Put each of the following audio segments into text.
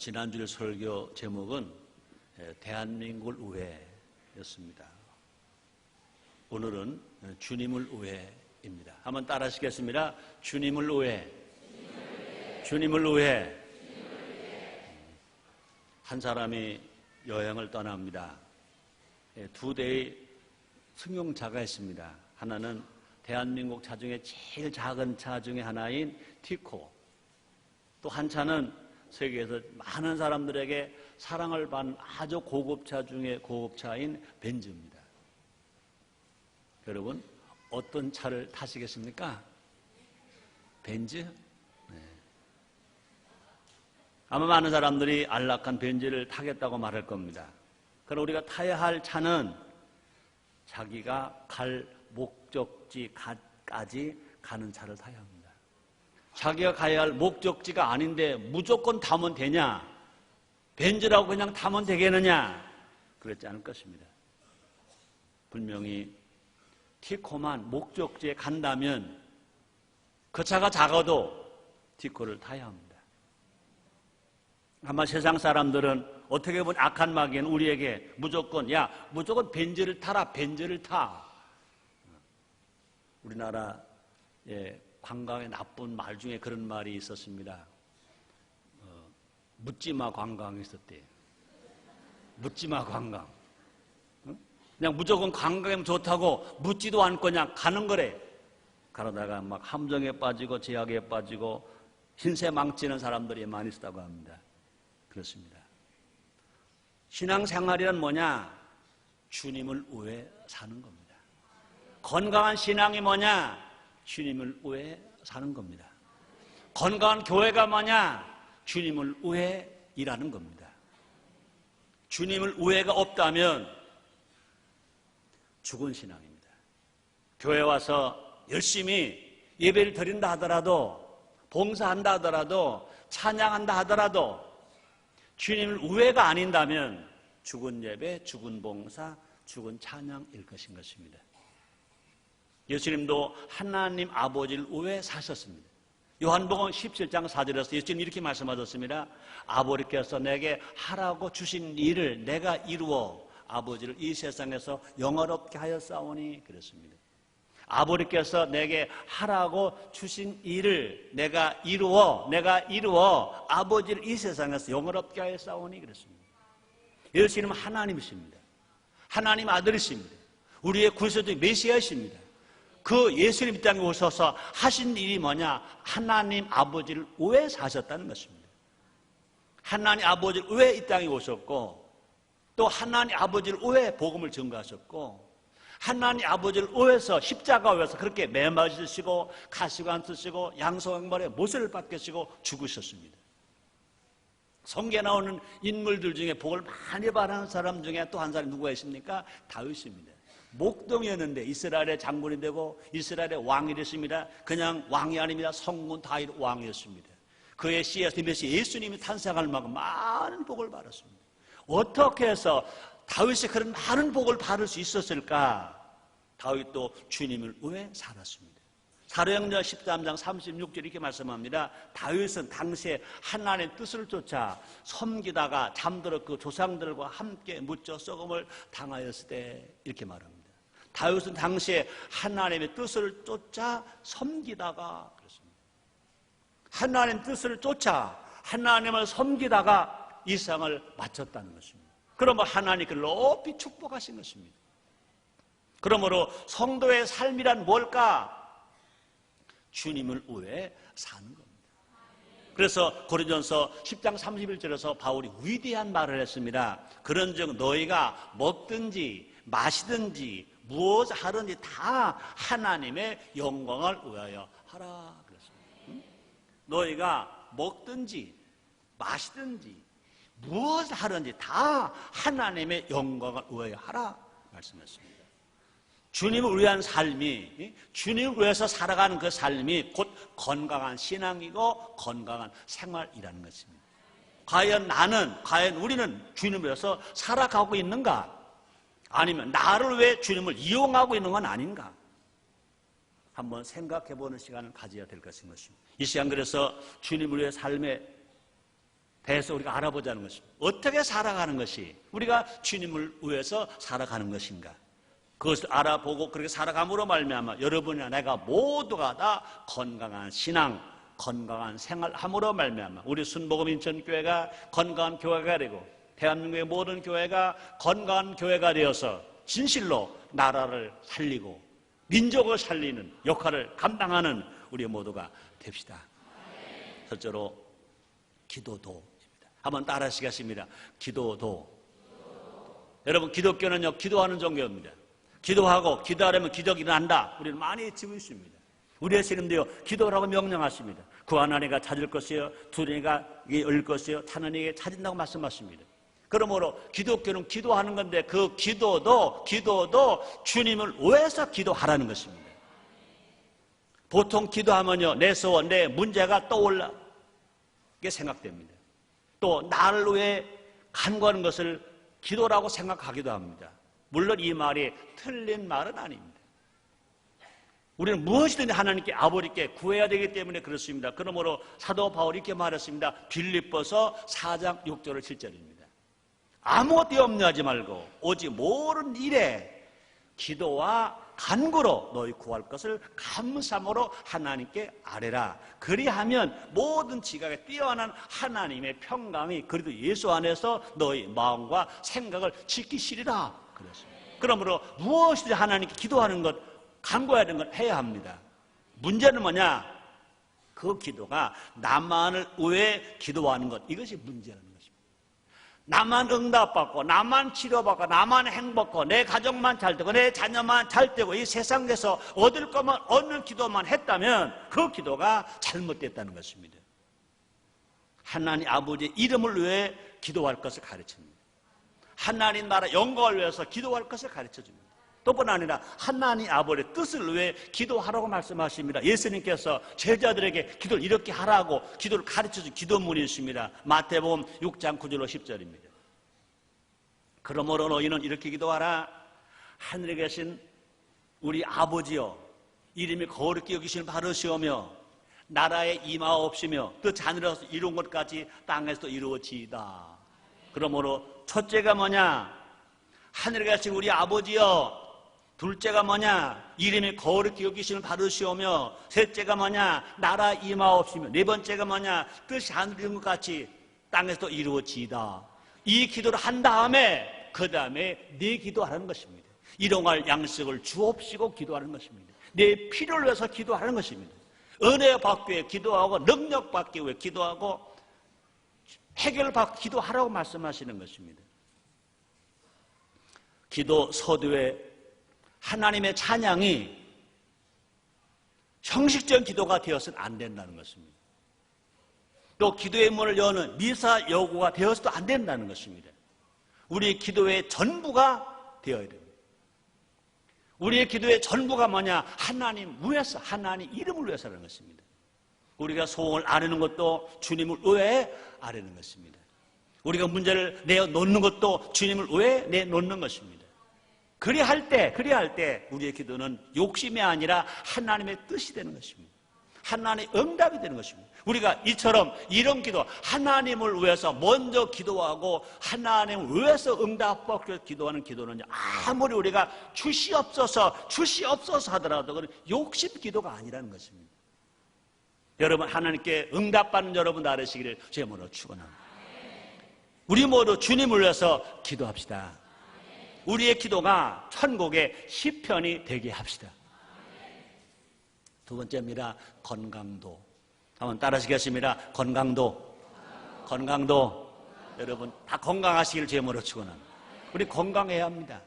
지난주 설교 제목은 대한민국을 위해였습니다. 오늘은 주님을 위해입니다. 한번 따라 하시겠습니다. 주님을 위해. 주님을 위해. 한 사람이 여행을 떠납니다. 두 대의 승용차가 있습니다. 하나는 대한민국 차 중에 제일 작은 차 중에 하나인 티코, 또 한 차는 세계에서 많은 사람들에게 사랑을 받는 아주 고급차 중에 고급차인 벤츠입니다. 여러분, 어떤 차를 타시겠습니까? 벤츠? 네. 아마 많은 사람들이 안락한 벤츠를 타겠다고 말할 겁니다. 그럼 우리가 타야 할 차는 자기가 갈 목적지까지 가는 차를 타야 합니다. 자기가 가야 할 목적지가 아닌데 무조건 타면 되냐? 벤츠라고 그냥 타면 되겠느냐? 그렇지 않을 것입니다. 분명히 티코만 목적지에 간다면 그 차가 작아도 티코를 타야 합니다. 아마 세상 사람들은 어떻게 보면 악한 마귀는 우리에게 무조건 벤츠를 타라, 벤츠를 타. 우리나라에 관광의 나쁜 말 중에 그런 말이 있었습니다. 묻지마 관광이 있었대요. 묻지마 관광. 그냥 무조건 관광이면 좋다고 묻지도 않고 그냥 가는 거래. 가다가 막 함정에 빠지고 제약에 빠지고 흰새 망치는 사람들이 많이 있다고 합니다. 그렇습니다. 신앙생활이란 뭐냐? 주님을 위해 사는 겁니다. 건강한 신앙이 뭐냐? 주님을 위해 사는 겁니다. 건강한 교회가 뭐냐? 주님을 위해 일하는 겁니다. 주님을 위해가 없다면 죽은 신앙입니다. 교회 와서 열심히 예배를 드린다 하더라도, 봉사한다 하더라도, 찬양한다 하더라도 주님을 위해가 아닌다면 죽은 예배, 죽은 봉사, 죽은 찬양일 것입니다. 예수님도 하나님 아버지를 위해 사셨습니다. 요한복음 17장 4절에서 예수님 이렇게 말씀하셨습니다. 아버지께서 내게 하라고 주신 일을 내가 이루어 아버지를 이 세상에서 영화롭게 하였사오니 그랬습니다. 아버지께서 내게 하라고 주신 일을 내가 이루어 아버지를 이 세상에서 영화롭게 하였사오니 그랬습니다. 예수님은 하나님이십니다. 하나님 아들이십니다. 우리의 구세주 메시아이십니다. 그 예수님 이 땅에 오셔서 하신 일이 뭐냐? 하나님 아버지를 위해 사셨다는 것입니다. 하나님 아버지를 위해 이 땅에 오셨고, 또 하나님 아버지를 위해 복음을 전가하셨고, 하나님 아버지를 위해서 십자가 위해서 그렇게 매맞으시고 가시관 쓰시고 양소양말에 모세를 받으시고 죽으셨습니다. 성경에 나오는 인물들 중에 복을 많이 받은 사람 중에 또 한 사람이 누구가 있습니까? 다윗입니다. 목동이었는데 이스라엘의 장군이 되고 이스라엘의 왕이 됐습니다. 그냥 왕이 아닙니다. 성군 다윗 왕이었습니다. 그의 씨에서 예수님이 탄생할 만큼 많은 복을 받았습니다. 어떻게 해서 다윗이 그런 많은 복을 받을 수 있었을까? 다윗도 주님을 위해 살았습니다. 사도행전 13장 36절 이렇게 말씀합니다. 다윗은 당시에 하나님의 뜻을 쫓아 섬기다가 잠들어 그 조상들과 함께 묻혀 썩음을 당하였을 때 이렇게 말합니다. 다윗은 당시에 하나님의 뜻을 쫓아 섬기다가 그랬습니다. 하나님의 뜻을 쫓아 하나님을 섬기다가 이 세상을 마쳤다는 것입니다. 그러면 하나님 그를 높이 축복하신 것입니다. 그러므로 성도의 삶이란 뭘까? 주님을 위해 사는 겁니다. 그래서 고린도전서 10장 31절에서 바울이 위대한 말을 했습니다. 그런즉 너희가 먹든지 마시든지 무엇 하든지 다 하나님의 영광을 위하여 하라 그랬습니다. 너희가 먹든지 마시든지 무엇 하든지 다 하나님의 영광을 위하여 하라 말씀했습니다. 주님을 위한 삶이, 주님을 위해서 살아가는 그 삶이 곧 건강한 신앙이고 건강한 생활이라는 것입니다. 과연 우리는 주님을 위해서 살아가고 있는가? 아니면 나를 위해 주님을 이용하고 있는 건 아닌가? 한번 생각해 보는 시간을 가져야 될 것인 것입니다. 이 시간 그래서 주님을 위해 삶의 대해서 우리가 알아보자는 것입니다. 어떻게 살아가는 것이 우리가 주님을 위해서 살아가는 것인가? 그것을 알아보고 그렇게 살아감으로 말미암아 여러분이나 내가 모두가 다 건강한 신앙, 건강한 생활함으로 말미암아 우리 순복음 인천교회가 건강한 교회가 되고 대한민국의 모든 교회가 건강한 교회가 되어서 진실로 나라를 살리고 민족을 살리는 역할을 감당하는 우리 모두가 됩시다. 첫째로 기도도입니다. 한번 따라 하시겠습니다. 기도도. 여러분, 기독교는요, 기도하는 종교입니다. 기도하고 기도하려면 기적이 일어난다. 우리는 많이 지고 있습니다. 우리 예수님도요, 기도라고 명령하십니다. 구하는 이가 찾을 것이요, 두려니가 열릴 것이요, 찾는 이에게 찾은다고 말씀하십니다. 그러므로 기독교는 기도하는 건데 그 기도도 주님을 위해서 기도하라는 것입니다. 보통 기도하면요, 내 소원, 내 문제가 떠올라 게 생각됩니다. 또 나를 위해 간구하는 것을 기도라고 생각하기도 합니다. 물론 이 말이 틀린 말은 아닙니다. 우리는 무엇이든지 하나님께 아버지께 구해야 되기 때문에 그렇습니다. 그러므로 사도 바울이 이렇게 말했습니다. 빌립보서 4장 6절 7절입니다. 아무것도 염려하지 말고 오직 모든 일에 기도와 간구로 너희 구할 것을 감사함으로 하나님께 아뢰라. 그리하면 모든 지각에 뛰어난 하나님의 평강이 그리도 예수 안에서 너희 마음과 생각을 지키시리라. 그렇습니다. 그러므로 무엇이든지 하나님께 기도하는 것, 간구해야 되는 건 해야 합니다. 문제는 뭐냐? 그 기도가 나만을 위해 기도하는 것, 이것이 문제라는 것입니다. 나만 응답받고 나만 치료받고 나만 행복하고 내 가정만 잘 되고 내 자녀만 잘 되고 이 세상에서 얻을 것만 얻는 기도만 했다면 그 기도가 잘못됐다는 것입니다. 하나님 아버지의 이름을 위해 기도할 것을 가르칩니다. 하나님 나라 영광을 위해서 기도할 것을 가르쳐줍니다. 또뿐 아니라 하나님 아버지의 뜻을 위해 기도하라고 말씀하십니다. 예수님께서 제자들에게 기도를 이렇게 하라고 기도를 가르쳐준 기도문이 있습니다. 마태복음 6장 9절로 10절입니다. 그러므로 너희는 이렇게 기도하라. 하늘에 계신 우리 아버지여, 이름이 거룩히 여기시는 바르시오며 나라에 임하옵시며 뜻 하늘에서 이룬 것까지 땅에서도 이루어지이다. 그러므로 첫째가 뭐냐? 하늘에 계신 우리 아버지여. 둘째가 뭐냐? 이름이 거룩히 여기시는 바르시오며. 셋째가 뭐냐? 나라 임하옵시며. 네 번째가 뭐냐? 뜻이 하늘에 이룬 것 같이 땅에서도 이루어지이다. 이 기도를 한 다음에 그 다음에 네 기도하라는 것입니다. 일용할 양식을 주옵시고 기도하는 것입니다. 내 필요를 위해서 기도하는 것입니다. 은혜 받기 위해 기도하고 능력 받기 위해 기도하고 해결받고 기도하라고 말씀하시는 것입니다. 기도 서두에 하나님의 찬양이 형식적인 기도가 되어서는 안 된다는 것입니다. 또 기도의 문을 여는 미사 여구가 되어서도 안 된다는 것입니다. 우리의 기도의 전부가 되어야 됩니다. 우리의 기도의 전부가 뭐냐? 하나님 위해서, 하나님 이름을 위해서라는 것입니다. 우리가 소원을 아뢰는 것도 주님을 위해 아뢰는 것입니다. 우리가 문제를 내어놓는 것도 주님을 위해 내놓는 것입니다. 그리할 때 우리의 기도는 욕심이 아니라 하나님의 뜻이 되는 것입니다. 하나님의 응답이 되는 것입니다. 우리가 이처럼 이런 기도, 하나님을 위해서 먼저 기도하고 하나님을 위해서 응답받고 기도하는 기도는 아무리 우리가 주시옵소서 하더라도 그건 욕심 기도가 아니라는 것입니다. 여러분, 하나님께 응답받는 여러분 나르시기를 주의 이름으로 축원합니다. 우리 모두 주님을 위해서 기도합시다. 우리의 기도가 천국의 시편이 되게 합시다. 두 번째입니다. 건강도. 한번 따라하시겠습니다. 건강도. 여러분 다 건강하시기를 주의 이름으로 축원합니다. 우리 건강해야 합니다.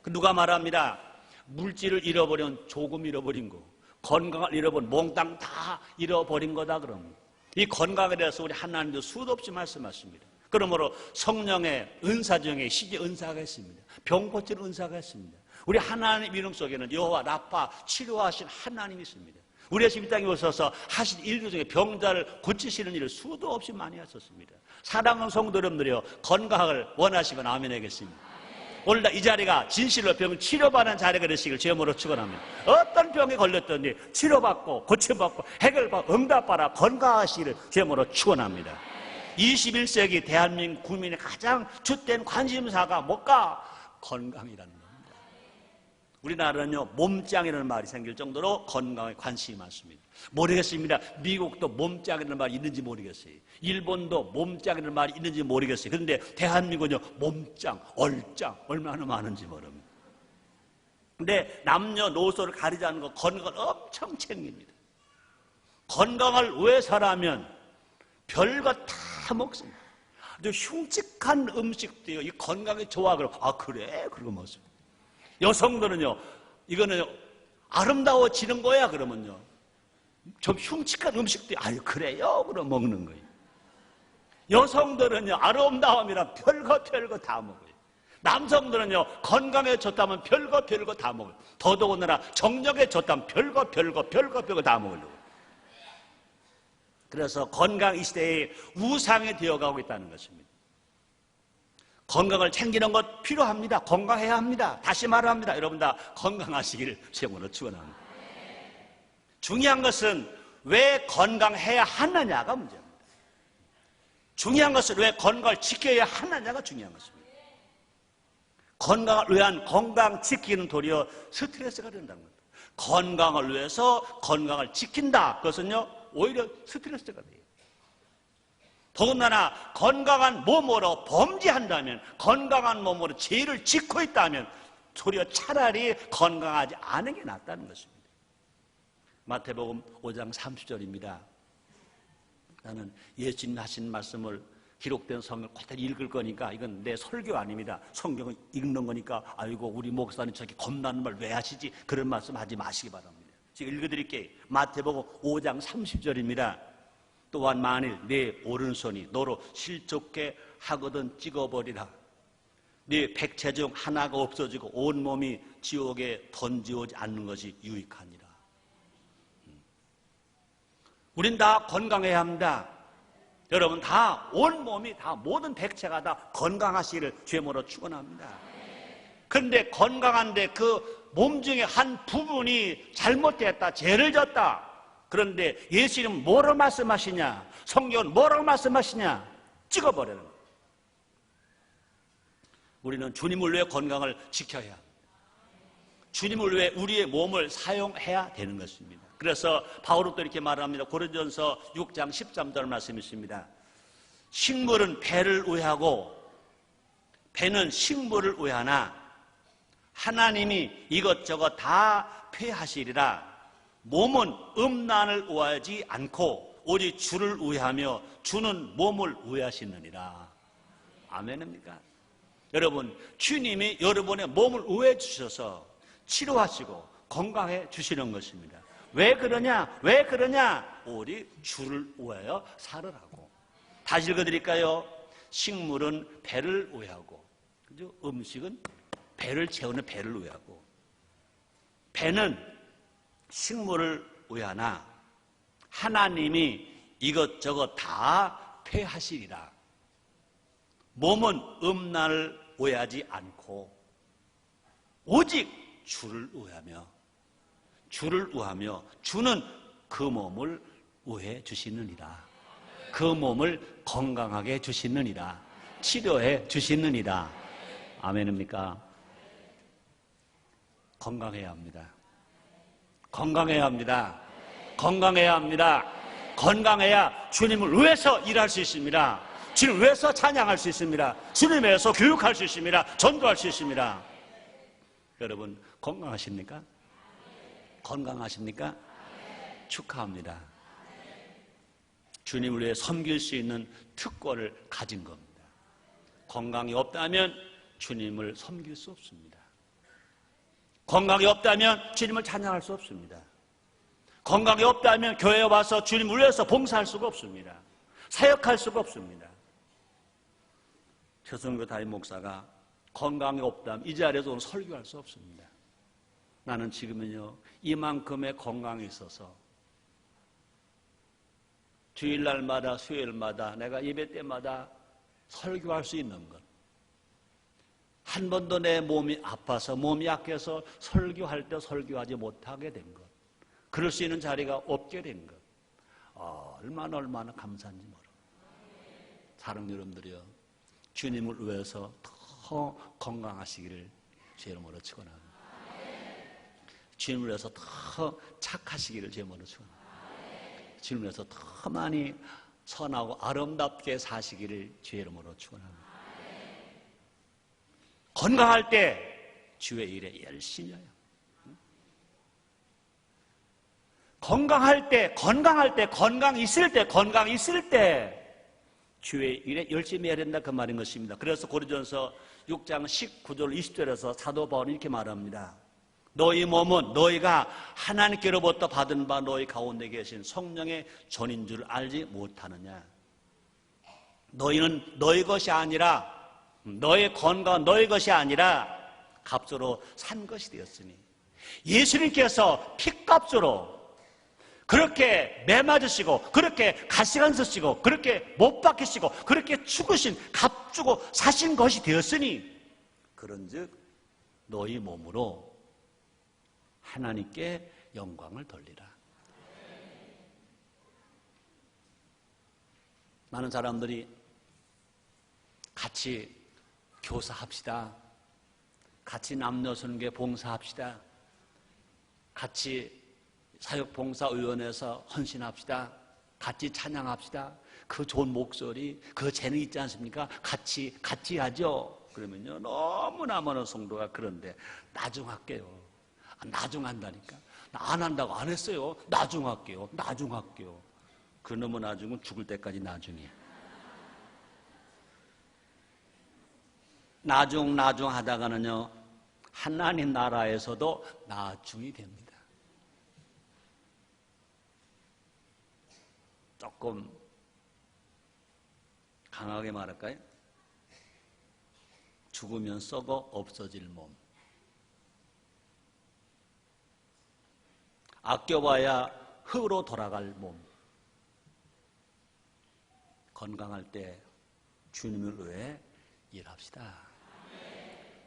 누가 말합니다. 물질을 잃어버린 조금 잃어버린 거, 건강을 잃어버린 몽땅 다 잃어버린 거다 그럽니다. 이 건강에 대해서 우리 하나님도 수도 없이 말씀하십니다. 그러므로 성령의 은사 중에 시기 은사가 있습니다. 병 고치는 은사가 있습니다. 우리 하나님 이름 속에는 여호와 라파 치료하신 하나님이 있습니다. 우리 예수님 이 땅에 오셔서 하신 일들 중에 병자를 고치시는 일을 수도 없이 많이 하셨습니다. 사랑하는 성도 여러분들이요, 건강을 원하시면 아멘 하겠습니다. 오늘 이 자리가 진실로 병 치료받는 자리가 되시길 주의 이름으로 축원합니다. 어떤 병에 걸렸든지 치료받고 고침받고 해결받고 응답받아 건강하시기를 주의 이름으로 축원합니다. 21세기 대한민국 국민의 가장 주된 관심사가 뭘까? 건강이라는 겁니다. 우리나라는요, 몸짱이라는 말이 생길 정도로 건강에 관심이 많습니다. 모르겠습니다. 미국도 몸짱이라는 말이 있는지 모르겠어요. 일본도 몸짱이라는 말이 있는지 모르겠어요. 그런데 대한민국은요, 몸짱, 얼짱 얼마나 많은지 모릅니다. 근데 남녀노소를 가리지 않는 거 건강을 엄청 챙깁니다. 건강을 위해서라면 별거 다 먹습니다. 아주 흉측한 음식도요, 이 건강에 좋아 그러고, 아 그래? 그러고 먹습니다. 여성들은요, 이거는 아름다워지는 거야 그러면요, 좀 흉측한 음식도 아유 그래요? 그럼 먹는 거예요. 여성들은요, 아름다움이라 별거 다 먹어요. 남성들은요, 건강에 좋다면 별거 다 먹어요. 더더군다나 정력에 좋다면 별거 다 먹으려고. 그래서 건강 이 시대에 우상이 되어가고 있다는 것입니다. 건강을 챙기는 것 필요합니다. 건강해야 합니다. 다시 말합니다. 여러분 다 건강하시기를 최고로 축원합니다. 중요한 것은 왜 건강해야 하느냐가 문제입니다. 중요한 것은 왜 건강을 지켜야 하느냐가 중요한 것입니다. 건강을 위한 건강 지키는 도리어 스트레스가 된다는 겁니다. 건강을 위해서 건강을 지킨다. 그것은요, 오히려 스트레스가 돼요. 더군다나 건강한 몸으로 범죄한다면, 건강한 몸으로 죄를 짓고 있다면 도리어 차라리 건강하지 않은 게 낫다는 것입니다. 마태복음 5장 30절입니다. 나는 예수님 하신 말씀을 기록된 성경을 그대로 읽을 거니까 이건 내 설교 아닙니다. 성경을 읽는 거니까 아이고 우리 목사님 저렇게 겁나는 말 왜 하시지? 그런 말씀 하지 마시기 바랍니다. 지금 읽어드릴게요. 마태복음 5장 30절입니다. 또한 만일 내 오른손이 너로 실족게 하거든 찍어버리라. 네 백체 중 하나가 없어지고 온몸이 지옥에 던지오지 않는 것이 유익하니라. 우린 다 건강해야 합니다. 여러분 다 온몸이 다 모든 백체가 다 건강하시기를 주님으로 축원합니다. 그런데 건강한데 그 몸 중에 한 부분이 잘못됐다, 죄를 졌다. 그런데 예수님은 뭐라고 말씀하시냐? 성경은 뭐라고 말씀하시냐? 찍어버리는 거예요. 우리는 주님을 위해 건강을 지켜야 합니다. 주님을 위해 우리의 몸을 사용해야 되는 것입니다. 그래서 바울은 또 이렇게 말합니다. 고린도전서 6장 13절 말씀이 있습니다. 식물은 배를 위하고 배는 식물을 위하나 하나님이 이것저것 다 폐하시리라. 몸은 음란을 위하지 않고 오직 주를 위하며 주는 몸을 위하시느니라. 아멘입니까? 여러분, 주님이 여러분의 몸을 위해 주셔서 치료하시고 건강해 주시는 것입니다. 왜 그러냐? 왜 그러냐? 오직 주를 위하여 살으라고. 다시 읽어드릴까요? 식물은 배를 위하고, 그죠? 음식은 배를 채우는 배를 위하고, 배는 식물을 위하나 하나님이 이것저것 다 폐하시리라. 몸은 음란을 위하지 않고 오직 주를 위하며 주는 그 몸을 위해 주시느니라. 그 몸을 건강하게 주시느니라. 치료해 주시느니라. 아멘입니까? 건강해야 합니다. 건강해야 합니다. 건강해야 합니다. 건강해야 주님을 위해서 일할 수 있습니다. 주님을 위해서 찬양할 수 있습니다. 주님을 위해서 교육할 수 있습니다. 전도할 수 있습니다. 여러분 건강하십니까? 건강하십니까? 축하합니다. 주님을 위해 섬길 수 있는 특권을 가진 겁니다. 건강이 없다면 주님을 섬길 수 없습니다. 건강이 없다면 주님을 찬양할 수 없습니다. 건강이 없다면 교회에 와서 주님을 위해서 봉사할 수가 없습니다. 사역할 수가 없습니다. 최성교 담임 목사가 건강이 없다면 이 자리에서 오늘 설교할 수 없습니다. 나는 지금은요 이만큼의 건강이 있어서 주일날마다 수요일마다 내가 예배 때마다 설교할 수 있는 것, 한 번도 내 몸이 아파서 몸이 약해서 설교할 때 설교하지 못하게 된 것, 그럴 수 있는 자리가 없게 된 것, 얼마나 감사한지 모릅니다. 사랑하는 여러분들이요, 주님을 위해서 더 건강하시기를 주의 이름으로 축원합니다. 주님을 위해서 더 착하시기를 주의 이름으로 축원합니다. 주님을 위해서 더 많이 선하고 아름답게 사시기를 주의 이름으로 축원합니다. 건강할 때 주의 일에 열심히 해요. 건강 있을 때 주의 일에 열심히 해야 된다, 그 말인 것입니다. 그래서 고린도전서 6장 19절 20절에서 사도 바울은 이렇게 말합니다. 너희 몸은 너희가 하나님께로부터 받은 바 너희 가운데 계신 성령의 전인 줄 알지 못하느냐. 너희는 너희 것이 아니라, 너의 건강은 너희 것이 아니라 값으로 산 것이 되었으니, 예수님께서 핏값으로 그렇게 매맞으시고, 그렇게 가시관 쓰시고, 그렇게 못 박히시고, 그렇게 죽으신, 값주고 사신 것이 되었으니, 그런즉 너희 몸으로 하나님께 영광을 돌리라. 많은 사람들이 같이 교사합시다, 같이 남녀선교 봉사합시다, 같이 사역봉사위원회에서 헌신합시다, 같이 찬양합시다, 그 좋은 목소리, 그 재능 있지 않습니까? 같이 하죠. 그러면요, 너무나 많은 성도가 그런데 나중 할게요, 나중 한다니까, 안 한다고 안 했어요, 나중 할게요. 그놈의 나중은 죽을 때까지 나중이야. 나중 하다가는요, 하나님 나라에서도 나중이 됩니다. 조금 강하게 말할까요? 죽으면 썩어 없어질 몸, 아껴봐야 흙으로 돌아갈 몸. 건강할 때 주님을 위해 일합시다.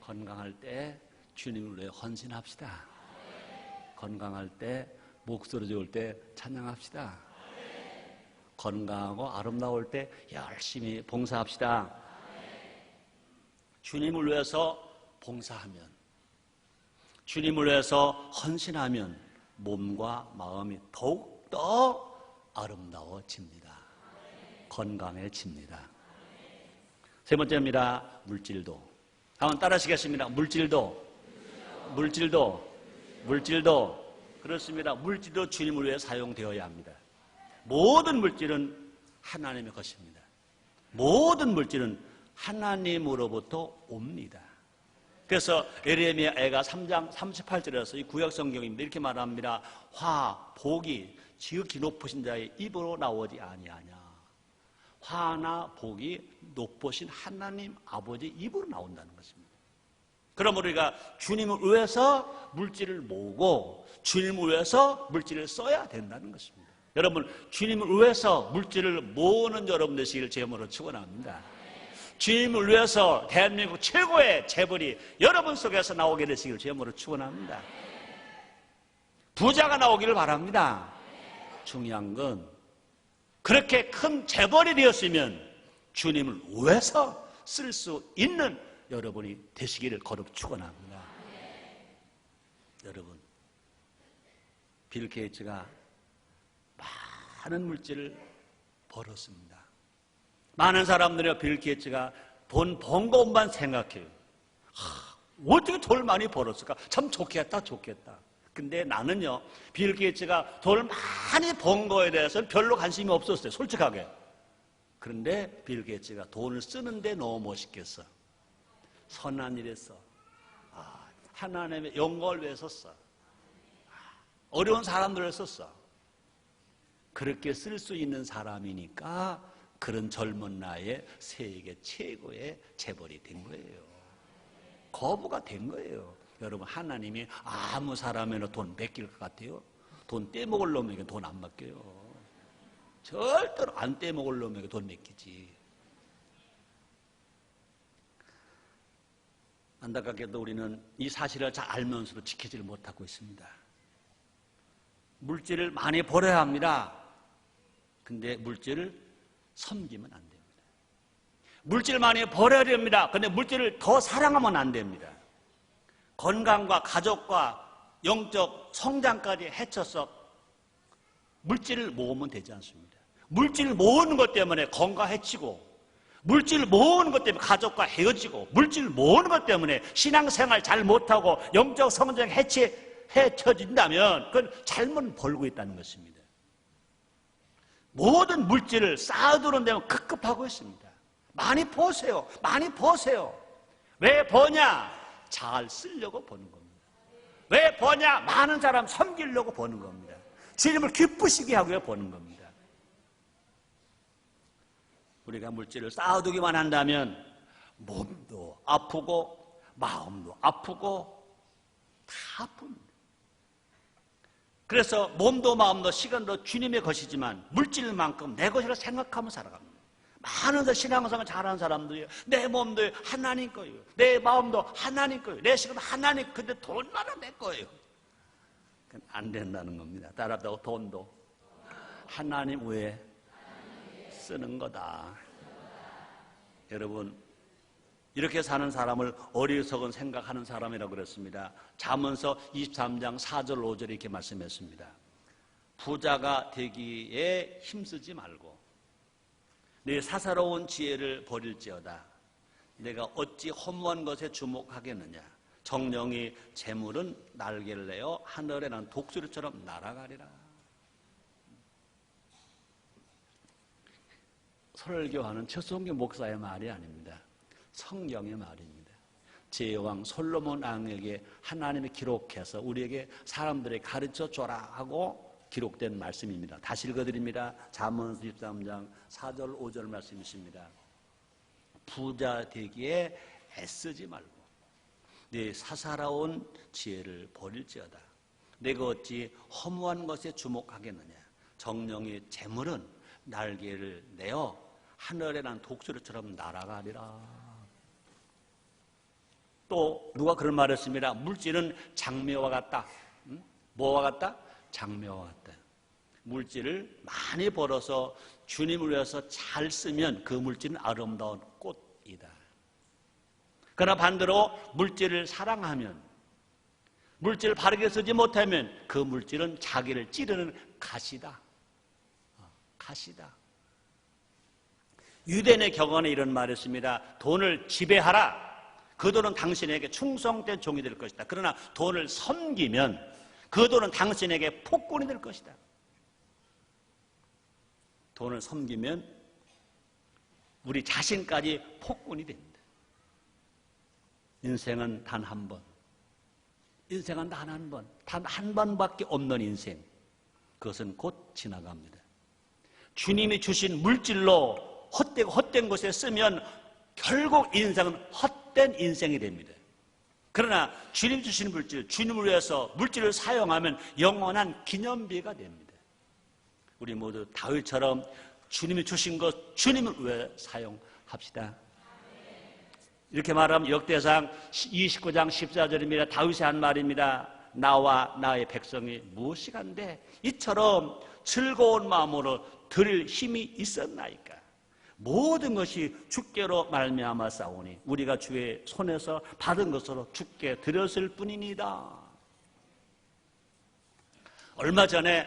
건강할 때 주님을 위해 헌신합시다. 건강할 때 목소리 좋을 때 찬양합시다. 건강하고 아름다울 때 열심히 봉사합시다. 주님을 위해서 봉사하면, 주님을 위해서 헌신하면 몸과 마음이 더욱더 아름다워집니다. 건강해집니다. 세 번째입니다. 물질도. 한번 따라하시겠습니다. 물질도. 그렇습니다. 물질도 주님을 위해 사용되어야 합니다. 모든 물질은 하나님의 것입니다. 모든 물질은 하나님으로부터 옵니다. 그래서 에레미야가 3장 38절에서 이 구약성경입니다. 이렇게 말합니다. 화, 복이 지극히 높으신 자의 입으로 나오지 아니하냐. 화나 복이 높으신 하나님 아버지 입으로 나온다는 것입니다. 그럼 우리가 주님을 위해서 물질을 모으고 주님을 위해서 물질을 써야 된다는 것입니다. 여러분, 주님을 위해서 물질을 모으는 여러분 되시기를 제물로 축원합니다. 주님을 위해서 대한민국 최고의 재벌이 여러분 속에서 나오게 되시기를 제물로 축원합니다. 부자가 나오기를 바랍니다. 중요한 건 그렇게 큰 재벌이 되었으면 주님을 위해서 쓸 수 있는 여러분이 되시기를 거듭 축원합니다. 여러분, 빌 게이츠가 많은 물질을 벌었습니다. 많은 사람들이 빌 게이츠가 돈 번 것만 생각해요. 어떻게 돈을 많이 벌었을까? 참 좋겠다. 근데 나는요, 빌 게이츠가 돈을 많이 번 거에 대해서는 별로 관심이 없었어요, 솔직하게. 그런데 빌 게이츠가 돈을 쓰는데 너무 멋있겠어. 선한 일 했어. 하나님의 영광을 위해서 써. 어려운 사람들을 썼어. 그렇게 쓸 수 있는 사람이니까 그런 젊은 나이에 세계 최고의 재벌이 된 거예요. 거부가 된 거예요. 여러분, 하나님이 아무 사람에나 돈 맡길 것 같아요? 돈 떼먹을 놈에게 돈 안 맡겨요. 절대로 안 떼먹을 놈에게 돈 맡기지. 안타깝게도 우리는 이 사실을 잘 알면서도 지키지를 못하고 있습니다. 물질을 많이 벌어야 합니다. 근데 물질을 섬기면 안 됩니다. 물질 많이 버려야 됩니다. 그런데 물질을 더 사랑하면 안 됩니다. 건강과 가족과 영적 성장까지 해쳐서 물질을 모으면 되지 않습니다. 물질을 모으는 것 때문에 건강 해치고, 물질을 모으는 것 때문에 가족과 헤어지고, 물질을 모으는 것 때문에 신앙생활 잘 못하고 영적 성장 해쳐진다면 그건 잘못 벌고 있다는 것입니다. 모든 물질을 쌓아두는 데는 급급하고 있습니다. 많이 버세요. 많이 버세요. 왜 버냐? 잘 쓰려고 버는 겁니다. 왜 버냐? 많은 사람 섬기려고 버는 겁니다. 주님을 기쁘시게 하기 위해 버는 겁니다. 우리가 물질을 쌓아두기만 한다면 몸도 아프고 마음도 아프고 다 아픕니다. 그래서 몸도 마음도 시간도 주님의 것이지만 물질만큼 내 것이라 생각하며 살아갑니다. 많은 신앙생활 잘하는 사람들이 내 몸도 하나님 거예요. 내 마음도 하나님 거예요. 내 시간도 하나님 거예요. 근데 돈만은 내 거예요. 그건 안 된다는 겁니다. 따라서 돈도 하나님 외에 쓰는 거다. 여러분, 이렇게 사는 사람을 어리석은 생각하는 사람이라고 그랬습니다. 잠언서 23장 4절 5절에 이렇게 말씀했습니다. 부자가 되기에 힘쓰지 말고 내 사사로운 지혜를 버릴지어다. 내가 어찌 허무한 것에 주목하겠느냐. 정령이 재물은 날개를 내어 하늘에 난 독수리처럼 날아가리라. 설교하는 최성규 목사의 말이 아닙니다. 성경의 말입니다. 제왕 솔로몬 왕에게 하나님이 기록해서 우리에게 사람들에게 가르쳐줘라 하고 기록된 말씀입니다. 다시 읽어드립니다. 잠언 13장 4절 5절 말씀이십니다. 부자 되기에 애쓰지 말고 네 사사로운 지혜를 버릴지어다. 내가 어찌 허무한 것에 주목하겠느냐. 정령의 재물은 날개를 내어 하늘에 난 독수리처럼 날아가리라. 또 누가 그런 말을 했습니다. 물질은 장미와 같다. 뭐와 같다? 장미와 같다. 물질을 많이 벌어서 주님을 위해서 잘 쓰면 그 물질은 아름다운 꽃이다. 그러나 반대로 물질을 사랑하면, 물질을 바르게 쓰지 못하면 그 물질은 자기를 찌르는 가시다. 가시다. 유대인의 격언에 이런 말이 있습니다. 돈을 지배하라. 그 돈은 당신에게 충성된 종이 될 것이다. 그러나 돈을 섬기면 그 돈은 당신에게 폭군이 될 것이다. 돈을 섬기면 우리 자신까지 폭군이 됩니다. 인생은 단 한 번. 인생은 단 한 번. 단 한 번밖에 없는 인생. 그것은 곧 지나갑니다. 주님이 주신 물질로 헛된 곳에 쓰면 결국 인생은 헛된 인생이 됩니다. 그러나 주님 주신 물질, 주님을 위해서 물질을 사용하면 영원한 기념비가 됩니다. 우리 모두 다윗처럼 주님이 주신 것 주님을 위해 사용합시다. 이렇게 말하면 역대상 29장 14절입니다. 다윗이 한 말입니다. 나와 나의 백성이 무엇이간데 이처럼 즐거운 마음으로 드릴 힘이 있었나이까. 모든 것이 주께로 말미암아 싸우니 우리가 주의 손에서 받은 것으로 주께 드렸을 뿐이니다. 얼마 전에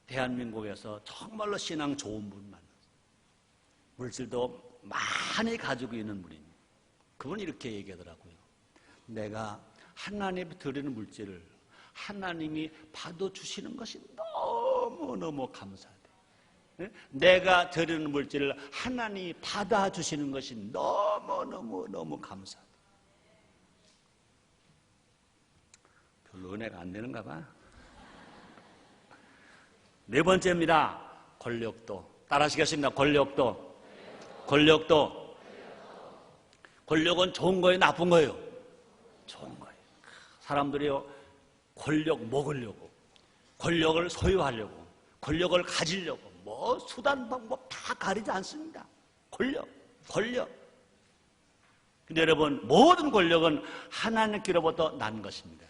대한민국에서 정말로 신앙 좋은 분 만났어요. 물질도 많이 가지고 있는 분입니다. 그분이 이렇게 얘기하더라고요. 내가 하나님이 드리는 물질을 하나님이 받아주시는 것이 너무너무 감사하다. 내가 드리는 물질을 하나님이 받아주시는 것이 너무너무 감사하다. 별로 은혜가 안 되는가 봐. 네 번째입니다. 권력도. 따라하시겠습니다. 권력도. 권력은 좋은 거예요? 나쁜 거예요? 좋은 거예요. 사람들이요, 권력 먹으려고, 권력을 소유하려고, 권력을 가지려고 뭐 수단 방법 다 가리지 않습니다. 권력. 근데 여러분, 모든 권력은 하나님께로부터 난 것입니다.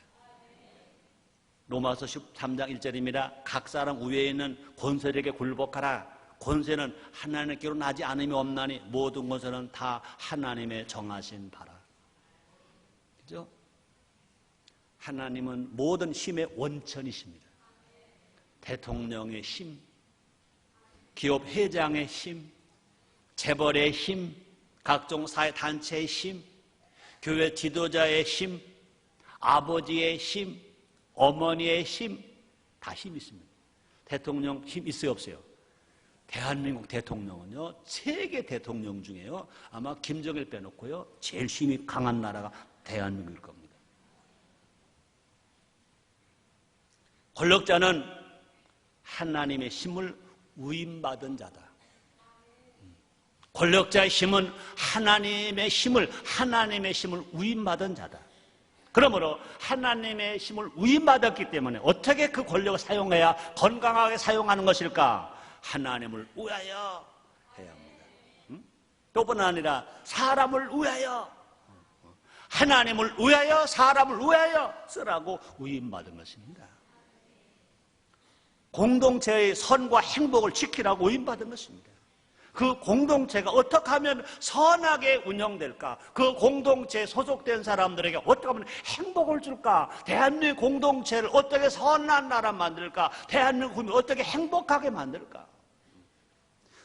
로마서 13장 1절입니다. 각 사람 위에 있는 권세력에 굴복하라. 권세는 하나님께로 나지 않음이 없나니 모든 권세는 다 하나님의 정하신 바라. 그죠? 하나님은 모든 힘의 원천이십니다. 대통령의 힘, 기업 회장의 힘, 재벌의 힘, 각종 사회단체의 힘, 교회 지도자의 힘, 아버지의 힘, 어머니의 힘, 다 힘이 있습니다. 대통령 힘 있어요, 없어요? 대한민국 대통령은요, 세계 대통령 중에요, 아마 김정일 빼놓고요, 제일 힘이 강한 나라가 대한민국일 겁니다. 권력자는 하나님의 힘을 위임받은 자다. 권력자의 힘은 하나님의 힘을 위임받은 자다. 그러므로 하나님의 힘을 위임받았기 때문에 어떻게 그 권력을 사용해야 건강하게 사용하는 것일까? 하나님을 위하여 해야 합니다. 또뿐 아니라 사람을 위하여, 하나님을 위하여 사람을 위하여 쓰라고 위임받은 것입니다. 공동체의 선과 행복을 지키라고 위임받은 것입니다. 그 공동체가 어떻게 하면 선하게 운영될까? 그 공동체에 소속된 사람들에게 어떻게 하면 행복을 줄까? 대한민국 공동체를 어떻게 선한 나라 만들까? 대한민국 국민을 어떻게 행복하게 만들까?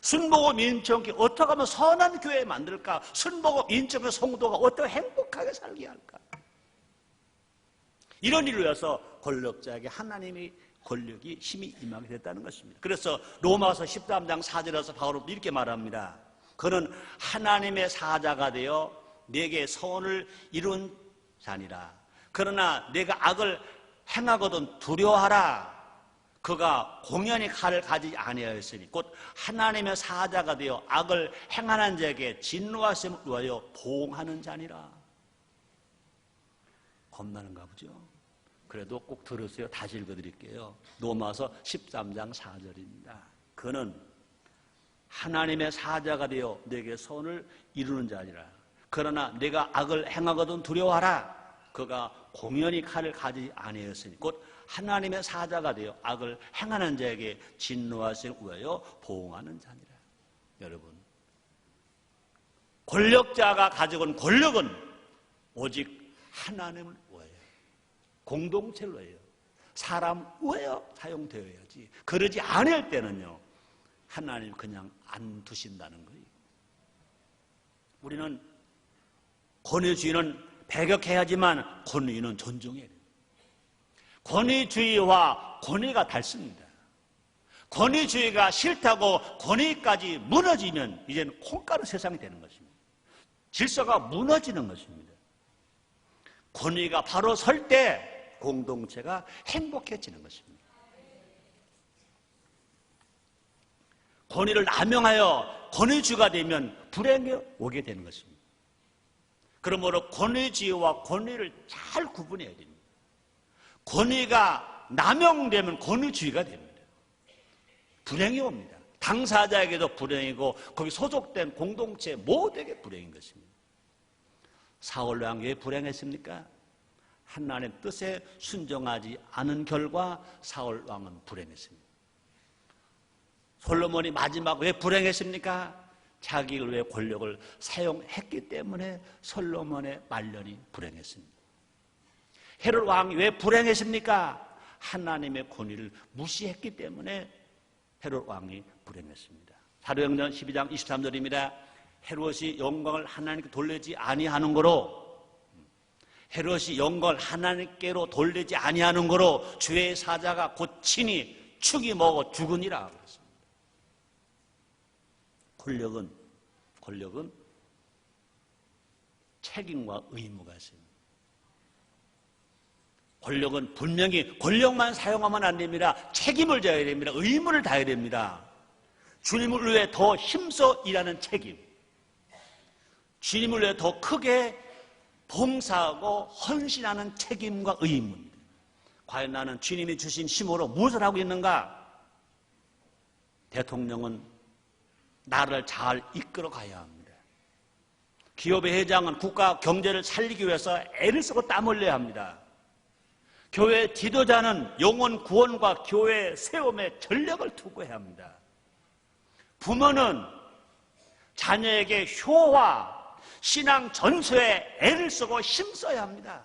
순복음 인천교회 어떻게 하면 선한 교회 만들까? 순복음 인천교회 성도가 어떻게 행복하게 살게 할까? 이런 일을 위해서 권력자에게 하나님이 권력이 힘이 임하게 됐다는 것입니다. 그래서 로마서 13장 4절에서 바울은 이렇게 말합니다. 그는 하나님의 사자가 되어 내게 선을 이룬 자니라. 그러나 내가 악을 행하거든 두려워하라. 그가 공연히 칼을 가지지 아니하였으니 곧 하나님의 사자가 되어 악을 행하는 자에게 진노하심을 위하여 보응하는 자니라. 겁나는가 보죠. 그래도 꼭 들으세요. 다시 읽어드릴게요. 로마서 13장 4절입니다. 그는 하나님의 사자가 되어 내게 선을 이루는 자니라. 그러나 내가 악을 행하거든 두려워하라. 그가 공연히 칼을 가지지 아니하였으니 곧 하나님의 사자가 되어 악을 행하는 자에게 진노하심을 위하여 보응하는 자니라. 여러분, 권력자가 가지고 온 권력은 오직 하나님을 위하여, 공동체를 위하여, 사람 위하여 사용되어야지. 그러지 않을 때는요, 하나님 그냥 안 두신다는 거예요. 우리는 권위주의는 배격해야지만 권위는 존중해야 돼요. 권위주의와 권위가 닳습니다. 권위주의가 싫다고 권위까지 무너지면 이제는 콩가루 세상이 되는 것입니다. 질서가 무너지는 것입니다. 권위가 바로 설 때 공동체가 행복해지는 것입니다. 권위를 남용하여 권위주의가 되면 불행이 오게 되는 것입니다. 그러므로 권위주의와 권위를 잘 구분해야 됩니다. 권위가 남용되면 권위주의가 됩니다. 불행이 옵니다. 당사자에게도 불행이고 거기 소속된 공동체 모두에게 불행인 것입니다. 사울 왕이 왜 불행했습니까? 하나님의 뜻에 순종하지 않은 결과 사울 왕은 불행했습니다. 솔로몬이 마지막 왜 불행했습니까? 자기를 위해 권력을 사용했기 때문에 솔로몬의 말년이 불행했습니다. 헤롯 왕이 왜 불행했습니까? 하나님의 권위를 무시했기 때문에 헤롯 왕이 불행했습니다. 사도행전 12장 23절입니다. 헤롯이 영광을 하나님께 돌리지 아니하는 거로, 헤롯이 영광을 하나님께로 돌리지 아니하는 거로 주의 사자가 곧 친히 축이 먹어 죽으니라 그랬습니다. 권력은 책임과 의무가 있습니다. 권력은 분명히 권력만 사용하면 안 됩니다. 책임을 져야 됩니다. 의무를 다해야 됩니다. 주님을 위해 더 힘써 일하는 책임, 주님을 위해 더 크게 봉사하고 헌신하는 책임과 의무입니다. 과연 나는 주님이 주신 힘으로 무엇을 하고 있는가? 대통령은 나라를 잘 이끌어 가야 합니다. 기업의 회장은 국가 경제를 살리기 위해서 애를 쓰고 땀 흘려야 합니다. 교회 지도자는 영혼 구원과 교회 세움에 전력을 투구해야 합니다. 부모는 자녀에게 효와 신앙 전수에 애를 쓰고 힘써야 합니다.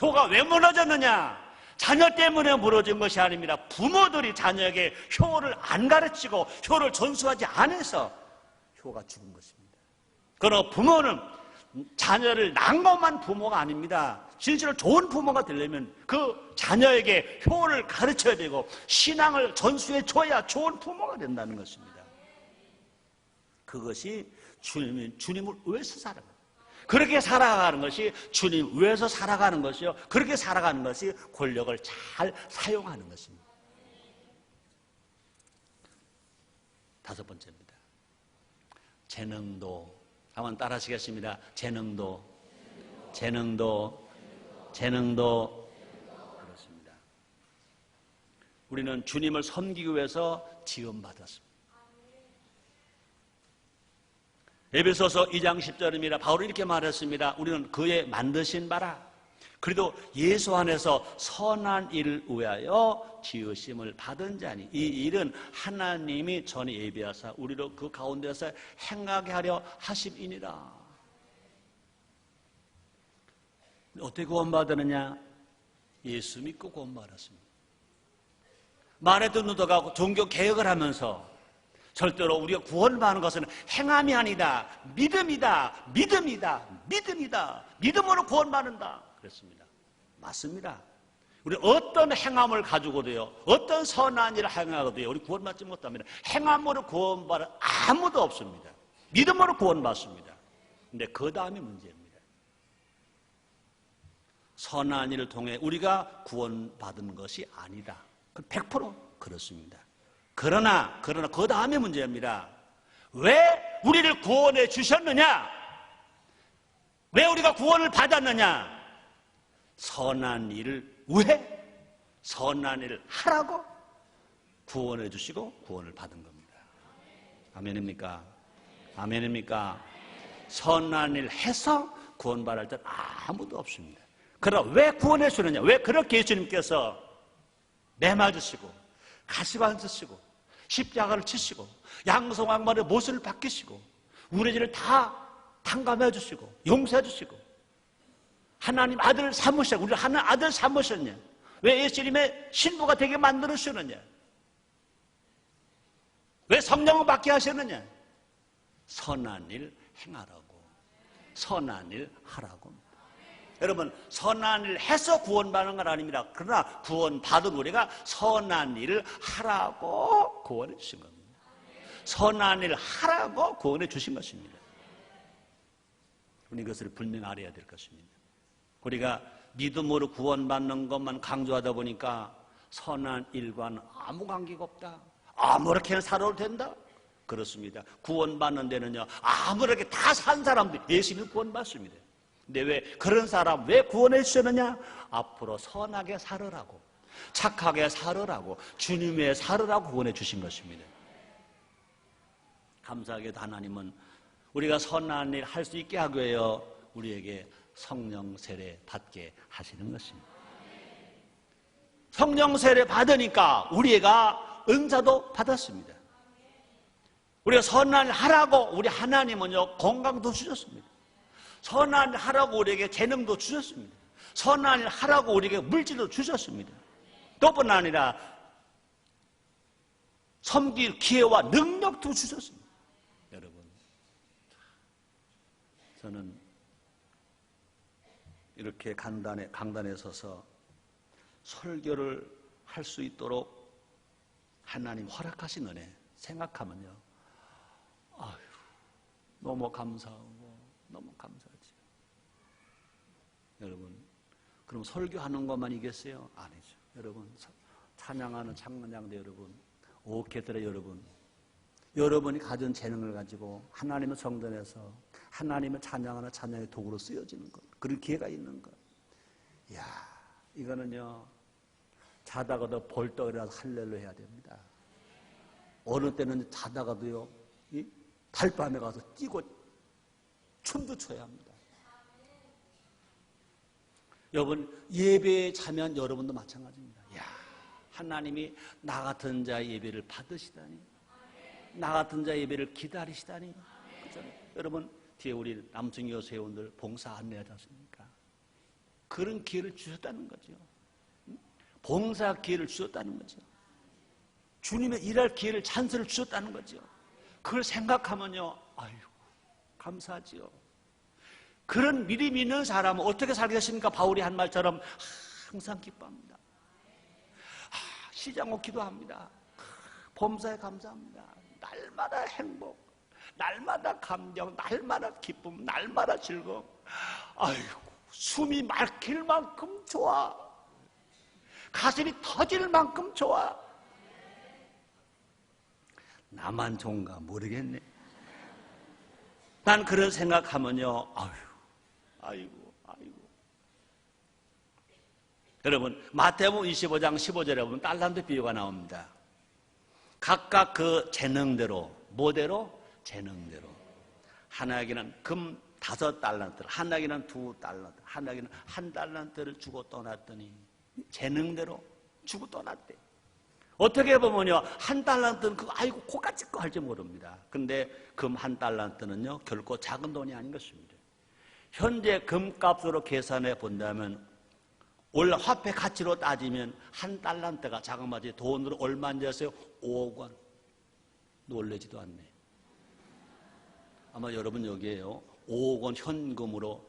효가 왜 무너졌느냐? 자녀 때문에 무너진 것이 아닙니다. 부모들이 자녀에게 효를 안 가르치고 효를 전수하지 않아서 효가 죽은 것입니다. 그러나 부모는 자녀를 낙모만 부모가 아닙니다. 진실로 좋은 부모가 되려면 그 자녀에게 효를 가르쳐야 되고 신앙을 전수해 줘야 좋은 부모가 된다는 것입니다. 그것이 주님을 위해서 살아가는, 그렇게 살아가는 것이 주님 위해서 살아가는 것이요, 그렇게 살아가는 것이 권력을 잘 사용하는 것입니다. 다섯 번째입니다. 재능도. 한번 따라 하시겠습니다. 재능도. 그렇습니다. 우리는 주님을 섬기기 위해서 지음받았습니다. 에베소서 2장 10절입니다. 바울이 이렇게 말했습니다. 우리는 그의 만드신 바라, 그래도 예수 안에서 선한 일을 위하여 지으심을 받은 자니, 이 일은 하나님이 전에 예비하사 우리로 그 가운데서 행하게 하려 하심이니라. 어떻게 구원받았느냐? 예수 믿고 구원받았습니다. 말에 듣는다고 종교 개혁을 하면서 절대로 우리가 구원받는 것은 행함이 아니다, 믿음이다, 믿음으로 구원받는다 그랬습니다. 맞습니다. 우리 어떤 행함을 가지고도요, 어떤 선한 일을 행하고도요, 우리 구원받지 못합니다. 행함으로 구원받은 아무도 없습니다. 믿음으로 구원받습니다. 근데 그 다음이 문제입니다. 선한 일을 통해 우리가 구원받은 것이 아니다. 100% 그렇습니다. 그러나 그 다음에 문제입니다. 왜 우리를 구원해 주셨느냐? 왜 우리가 구원을 받았느냐? 선한 일을 위해, 선한 일을 하라고 구원해 주시고 구원을 받은 겁니다. 아멘입니까? 아멘입니까? 선한 일 해서 구원받을 때 아무도 없습니다. 그러나 왜 구원해 주느냐? 왜 그렇게 예수님께서 매맞으시고 가시관 쓰시고 십자가를 치시고 양성왕만의 못을 바뀌시고 우리 죄를 다 탕감해 주시고 용서해 주시고 하나님 아들을 삼으셨고 우리를 하나님 아들 삼으셨냐? 왜 예수님의 신부가 되게 만들으셨느냐? 왜 성령을 받게 하셨느냐? 선한 일 행하라고, 선한 일 하라고. 여러분, 선한 일을 해서 구원받는 건 아닙니다. 그러나 구원받은 우리가 선한 일을 하라고 구원해 주신 겁니다. 선한 일을 하라고 구원해 주신 것입니다. 우리 이것을 분명히 알아야 될 것입니다. 우리가 믿음으로 구원받는 것만 강조하다 보니까 선한 일과는 아무 관계가 없다, 아무렇게나 살아도 된다, 그렇습니다. 구원받는 데는요, 아무렇게 다 산 사람들 예수님이 구원받습니다. 근데 왜 그런 사람 왜 구원해 주셨느냐? 앞으로 선하게 살으라고, 착하게 살으라고, 주님의 살으라고 구원해 주신 것입니다. 감사하게도 하나님은 우리가 선한 일 할 수 있게 하기 위하여 우리에게 성령 세례 받게 하시는 것입니다. 성령 세례 받으니까 우리가 은사도 받았습니다. 우리가 선한 일 하라고 우리 하나님은요, 건강도 주셨습니다. 선한 일 하라고 우리에게 재능도 주셨습니다. 선한 일 하라고 우리에게 물질도 주셨습니다. 또뿐 아니라 섬길 기회와 능력도 주셨습니다. 여러분, 저는 이렇게 강단에 서서 설교를 할 수 있도록 하나님 허락하신 은혜 생각하면요, 아휴, 너무 감사하고 너무 감사하지. 여러분, 그럼 설교하는 것만이겠어요? 아니죠. 여러분, 찬양하는 찬양대 여러분, 오케스트라 여러분, 여러분이 가진 재능을 가지고 하나님의 성전에서 하나님을 찬양하는 찬양의 도구로 쓰여지는 것, 그런 기회가 있는 것. 이야, 이거는요, 자다가도 벌떡 일어나서 할렐루야 해야 됩니다. 어느 때는 자다가도요, 이 달밤에 가서 뛰고 춤도 춰야 합니다. 여러분, 예배에 참여한 여러분도 마찬가지입니다. 이야, 하나님이 나 같은 자의 예배를 받으시다니. 나 같은 자의 예배를 기다리시다니. 그렇잖아요. 여러분, 뒤에 우리 남성여 세원들 봉사 안내하지 않습니까? 그런 기회를 주셨다는 거죠. 봉사 기회를 주셨다는 거죠. 주님의 일할 기회를, 찬스를 주셨다는 거죠. 그걸 생각하면요, 아유, 감사하지요. 그런 믿음이 있는 사람은 어떻게 살겠습니까? 바울이 한 말처럼 항상 기뻐합니다. 시장고 기도합니다. 범사에 감사합니다. 날마다 행복, 날마다 감격, 날마다 기쁨, 날마다 즐거움. 아이고, 숨이 막힐 만큼 좋아. 가슴이 터질 만큼 좋아. 나만 좋은가 모르겠네. 난 그런 생각하면요, 아이고. 여러분, 마태복음 25장 15절에 보면 달란트 비유가 나옵니다. 각각 그 재능대로, 뭐대로? 재능대로. 하나에게는 금 5달란트를, 하나에게는 2달란트, 하나에게는 1달란트를 주고 떠났더니 재능대로 주고 떠났대. 어떻게 보면요, 1달란트는 그거 아이고 고가지 거 할지 모릅니다. 근데 금 1달란트는요 결코 작은 돈이 아닌 것입니다. 현재 금값으로 계산해 본다면 올 화폐 가치로 따지면 1달란트가 자그마치 돈으로 얼마인지 아세요? 5억 원. 놀라지도 않네. 아마 여러분 여기에요, 5억 원 현금으로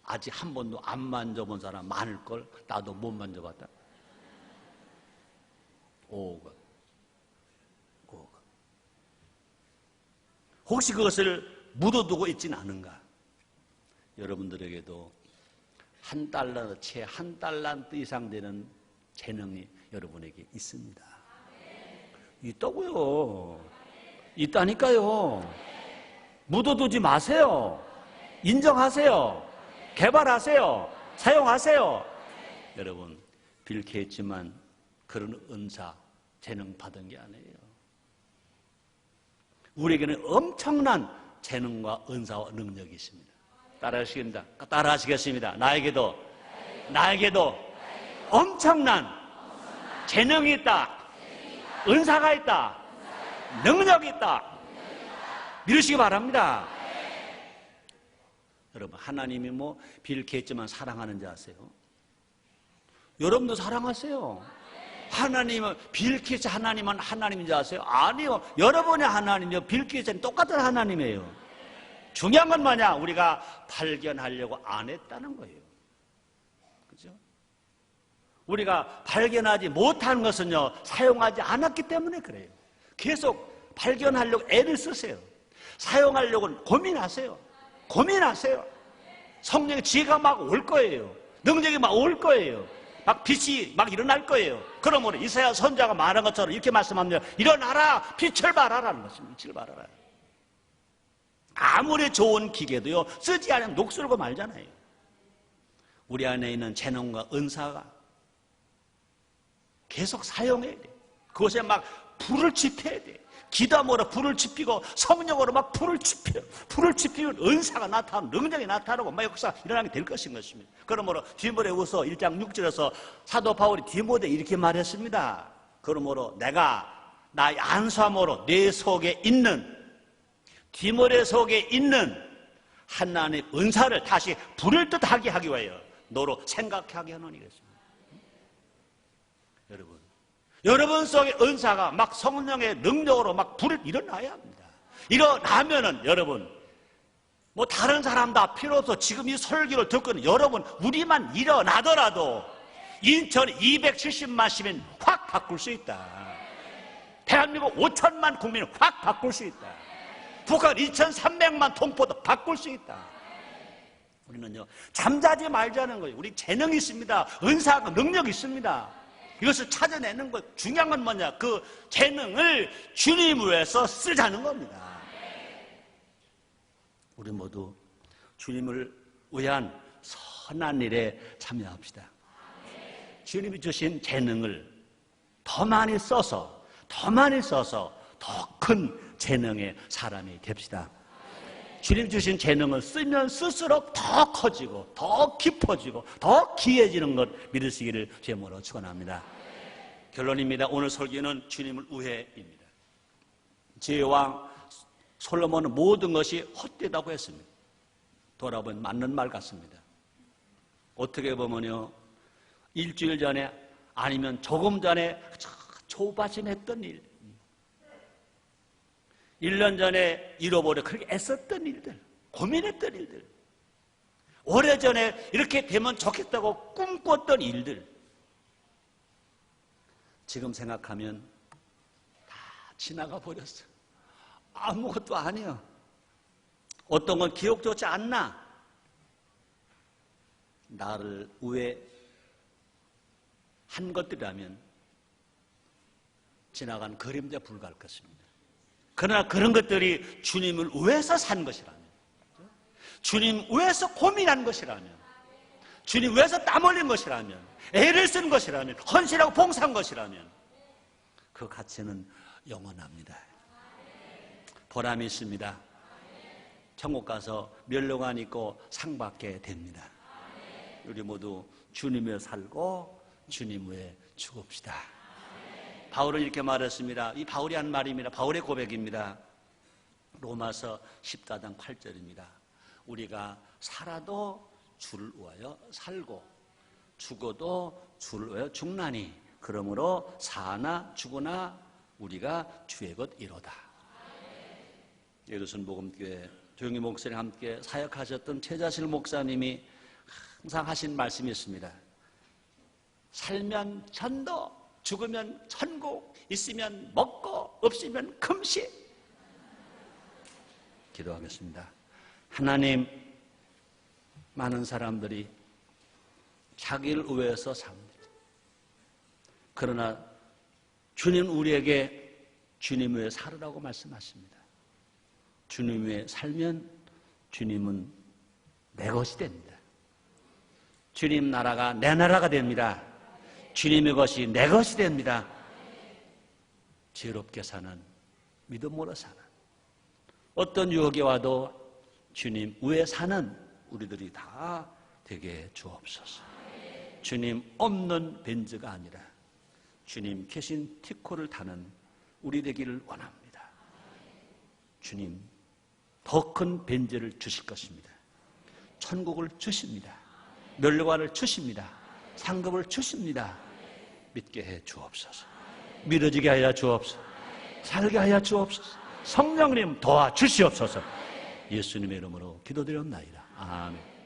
아직 한 번도 안 만져본 사람 많을걸. 나도 못 만져봤다. 5억 원. 5억 원. 혹시 그것을 묻어두고 있지는 않은가? 여러분들에게도 1달러, 채 1달란트 이상 되는 재능이 여러분에게 있습니다. 있다고요. 있다니까요. 묻어두지 마세요. 인정하세요. 개발하세요. 사용하세요. 여러분, 빌 게이츠만 그런 은사, 재능 받은 게 아니에요. 우리에게는 엄청난 재능과 은사와 능력이 있습니다. 따라하시겠습니다. 나에게도 엄청난 재능이 있다. 은사가 있다. 능력이 있다. 믿으시기 바랍니다. 여러분, 하나님이 빌 게이츠만 사랑하는지 아세요? 여러분도 사랑하세요. 하나님은 빌 게이츠 하나님은 하나님인지 아세요? 아니요. 여러분의 하나님이요, 빌 게이츠는 똑같은 하나님이에요. 중요한 건 뭐냐? 우리가 발견하려고 안 했다는 거예요. 그죠? 우리가 발견하지 못한 것은요, 사용하지 않았기 때문에 그래요. 계속 발견하려고 애를 쓰세요. 사용하려고 고민하세요. 성령의 지혜가 막 올 거예요. 능력이 막 올 거예요. 막 빛이 막 일어날 거예요. 그러므로 이사야 선지자가 말한 것처럼 이렇게 말씀합니다. 일어나라, 빛을 발하라는 것입니다. 빛을 발하라. 아무리 좋은 기계도요, 쓰지 않으면 녹슬고 말잖아요. 우리 안에 있는 재능과 은사가 계속 사용해야 돼. 그것에 막 불을 지펴야 돼. 기도함으로 불을 지피고 성령으로 막 불을 지피면 은사가 나타나고 능력이 나타나고 막 역사 일어나게 될 것입니다. 그러므로 디모데후서 1장 6절에서 사도 바울이 디모데에 이렇게 말했습니다. 그러므로 내가 나의 안수함으로 내 속에 있는, 디모데 속에 있는 하나님의 은사를 다시 불을 듯하게 하기 위하여 너로 생각하게 하노니 그랬습니다. 여러분 속에 은사가 막 성령의 능력으로 막 불을 일어나야 합니다. 일어나면은 여러분, 다른 사람 다 필요 없어. 지금 이 설교를 듣고는 여러분, 우리만 일어나더라도 인천 270만 시민 확 바꿀 수 있다. 대한민국 5천만 국민을 확 바꿀 수 있다. 북한 2,300만 동포도 바꿀 수 있다. 우리는요, 잠자지 말자는 거예요. 우리 재능이 있습니다. 은사가 능력이 있습니다. 이것을 찾아내는 것. 중요한 건 뭐냐? 그 재능을 주님을 위해서 쓰자는 겁니다. 우리 모두 주님을 위한 선한 일에 참여합시다. 주님이 주신 재능을 더 많이 써서 더 큰 재능의 사람이 됩시다. 주님 주신 재능을 쓰면 쓸수록 더 커지고 더 깊어지고 더 귀해지는 것 믿으시기를 제모로 축원합니다. 결론입니다. 오늘 설교는 주님을 위해입니다. 제왕 솔로몬은 모든 것이 헛되다고 했습니다. 돌아보면 맞는 말 같습니다. 어떻게 보면요, 일주일 전에 아니면 조금 전에 조바심했던 일, 1년 전에 잃어버려 그렇게 애썼던 일들, 고민했던 일들, 오래전에 이렇게 되면 좋겠다고 꿈꿨던 일들, 지금 생각하면 다 지나가 버렸어. 아무것도 아니야. 어떤 건 기억조차 안 나. 나를 우회한 것들이라면 지나간 그림자 불과할 것입니다. 그러나 그런 것들이 주님을 위해서 산 것이라면, 주님 위해서 고민한 것이라면, 주님 위해서 땀 흘린 것이라면, 애를 쓴 것이라면, 헌신하고 봉사한 것이라면 그 가치는 영원합니다. 보람이 있습니다. 천국 가서 멸류관 입고 상 받게 됩니다. 우리 모두 주님 위해 살고 주님 위해 죽읍시다. 바울은 이렇게 말했습니다. 이 바울이 한 말입니다. 바울의 고백입니다. 로마서 14장 8절입니다. 우리가 살아도 주를 위하여 살고 죽어도 주를 위하여 죽나니 그러므로 사나 죽으나 우리가 주의 것 이로다. 예루살렘 복음교회 조영희 목사님 함께 사역하셨던 최자실 목사님이 항상 하신 말씀이 있습니다. 살면 전도, 죽으면 천국, 있으면 먹고 없으면 금식. 기도하겠습니다. 하나님, 많은 사람들이 자기를 위해서 삽니다. 그러나 주님 우리에게 주님 위해 살으라고 말씀하십니다. 주님 위해 살면 주님은 내 것이 됩니다. 주님 나라가 내 나라가 됩니다. 주님의 것이 내 것이 됩니다. 지혜롭게 사는, 믿음으로 사는, 어떤 유혹이 와도 주님 위에 사는 우리들이 다 되게 주옵소서. 주님 없는 벤츠가 아니라 주님 계신 티코를 타는 우리 되기를 원합니다. 주님 더 큰 벤츠를 주실 것입니다. 천국을 주십니다. 멸류관을 주십니다. 상급을 주십니다. 믿게 해 주옵소서. 믿어지게 하여 주옵소서. 살게 하여 주옵소서. 성령님 도와주시옵소서. 예수님의 이름으로 기도드렸나이다. 아멘.